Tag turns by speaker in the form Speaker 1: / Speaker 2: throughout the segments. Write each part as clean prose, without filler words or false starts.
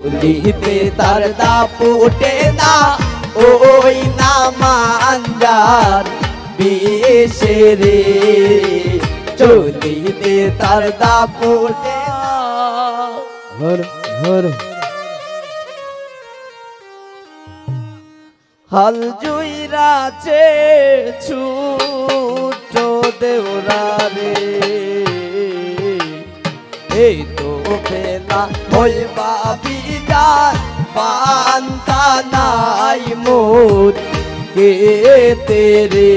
Speaker 1: লিতে তার দাপুটে না ওই নামাঞ্জার বিশেরে চলিতে তার দাপুটে হর হর হাল জুইরাছে ছুট দেওরা রে এই তো বেলা হইবা বিদার পান্তা নাই মোর কে তেরে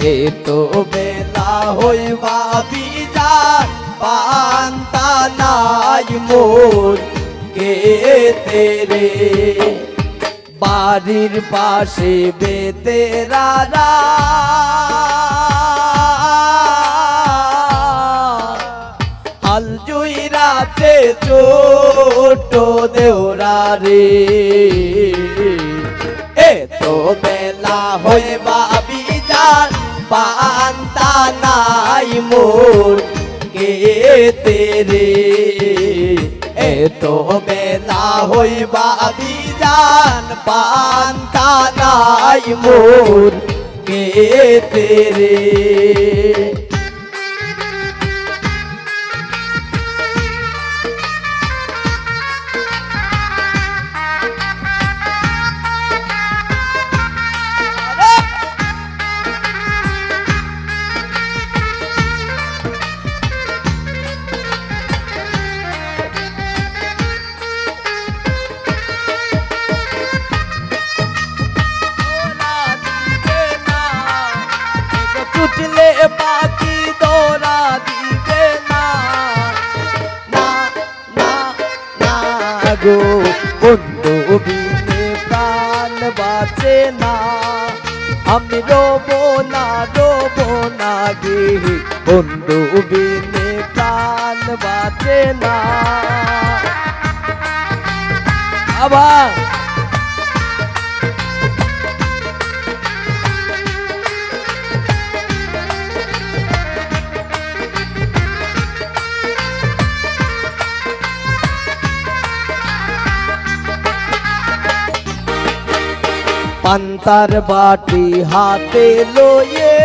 Speaker 1: এই তো বেলা হইবা বিদার পান্তা নাই মোর কে তেরে বাড়ির পাশে বেতেরারা হাল জুইরাছে ছোট দেওরা রে এত বেলা হইবা বিজার পান্তা নাই মোর কে তেরে এত বেলা হইবা বিজান পান্তা নাই মোর কে তেরে ছুটলে বাকি দৌড়া দিবে না না না না গো বন্ধু বিনে প্রাণ বাঁচে না আমি রোবো না গে বন্ধু বিনে প্রাণ বাঁচে না আবার পান্তার বাটি হাতে লয়ে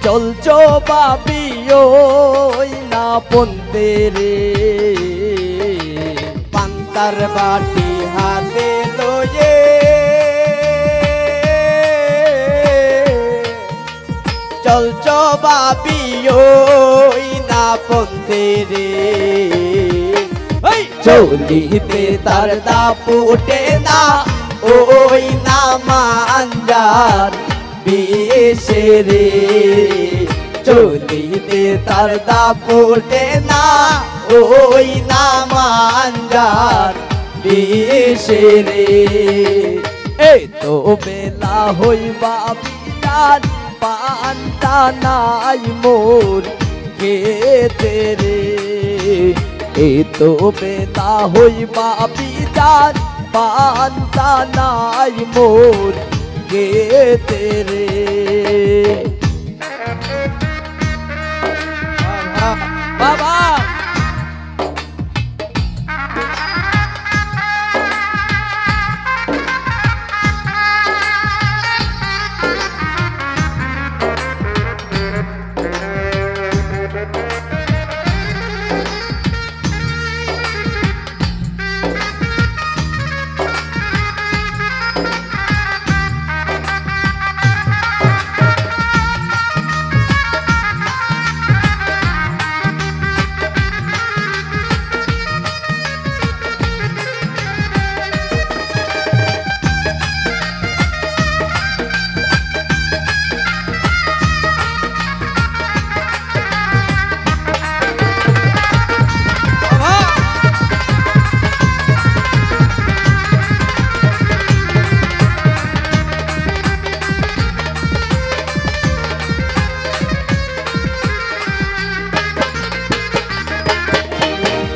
Speaker 1: চলছো বাবি ওই না পন্তে রে পান্তার বাটি হাতে লয়ে চলছো বাবি ওই না পন্তে রে চলিতে তার দাপুটে না ওই নামাঞ্জার বিশেরে চলিতে তার দাপুটে না ওই নামাঞ্জার বিশেরে এই তো বেলা হইবা বিদার পান্তা নাই মোর কে তেরে এই তো বেলা হইবা বিদার পান্তা নাই মোর কে তেরে বাবা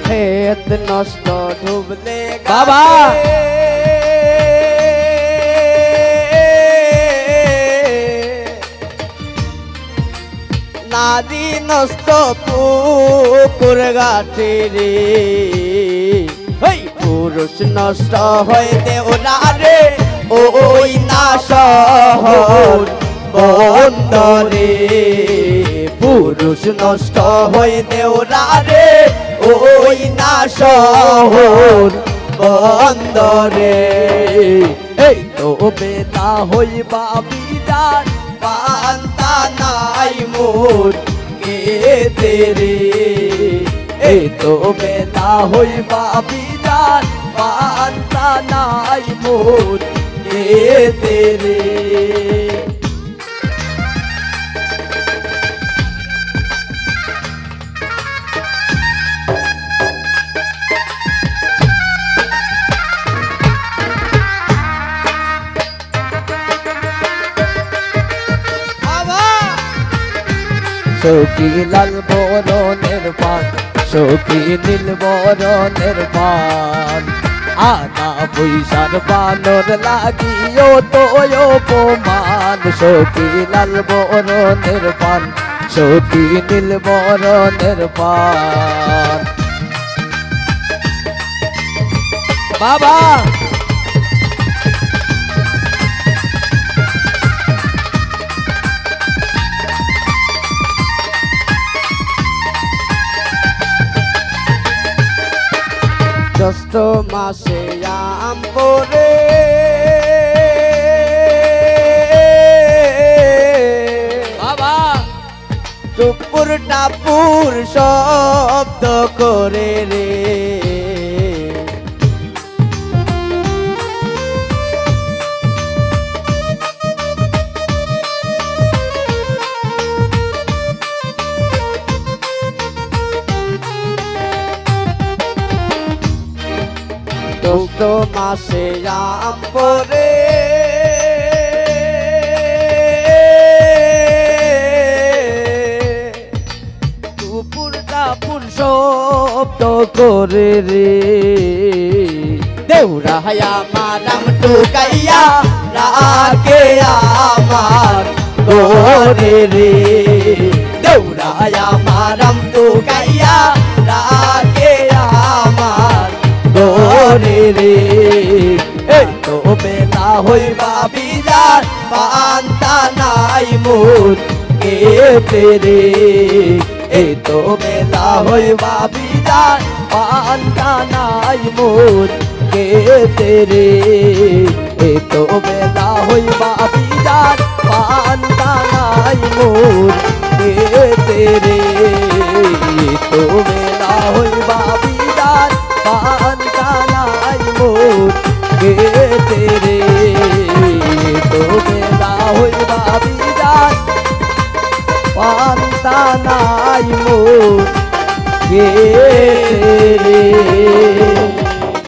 Speaker 1: ক্ষেত নষ্ট ডুবলে বাবা নারী নষ্ট পুকুর ঘাটে রে ওই পুরুষ নষ্ট হয় দেওরা রে ওই না শহর বন্দরে পুরুষ নষ্ট হয় দেওরা রে ওই না শহর বন্দরে এই তো বেলা হইবা বিদার পান্তা নাই মোর কে রে এই তো বেলা হইবা বিদার পান্তা নাই মোর কে রে সখী লাল বরণের পান সখী নীল বরণের পান আনা পয়সার বানর লাগিও তো অপমান সখী লাল বরণের পান সখী নীল বরণের পান বাবা জ্যৈষ্ঠ মাসে আম পরে বাবা টুপুর টাপুর শব্দ করে রে জ্যৈষ্ঠ মাসে আম পরে টুপুর টাপুর শব্দ করে রে দেউরা আমার আম টুকাইয়া রাখে আমার গোরে রে দেউরা আমার আম টুকাইয়া রাখে আমার গোরে রে এই তো বেলা হইবা বিদার পান্তা নাই মোর কে রে এই তো বেলা হইবা বিদার পান্তা নাই মোর কে রে এই তো বেলা হইবা বিদার পান্তা নাই মোর কে রে এই তো বেলা হইবা বিদার পান্তা নাই মোর কে রে তো বেলা হইবা বিদার পান্তা নাই মোর কে রে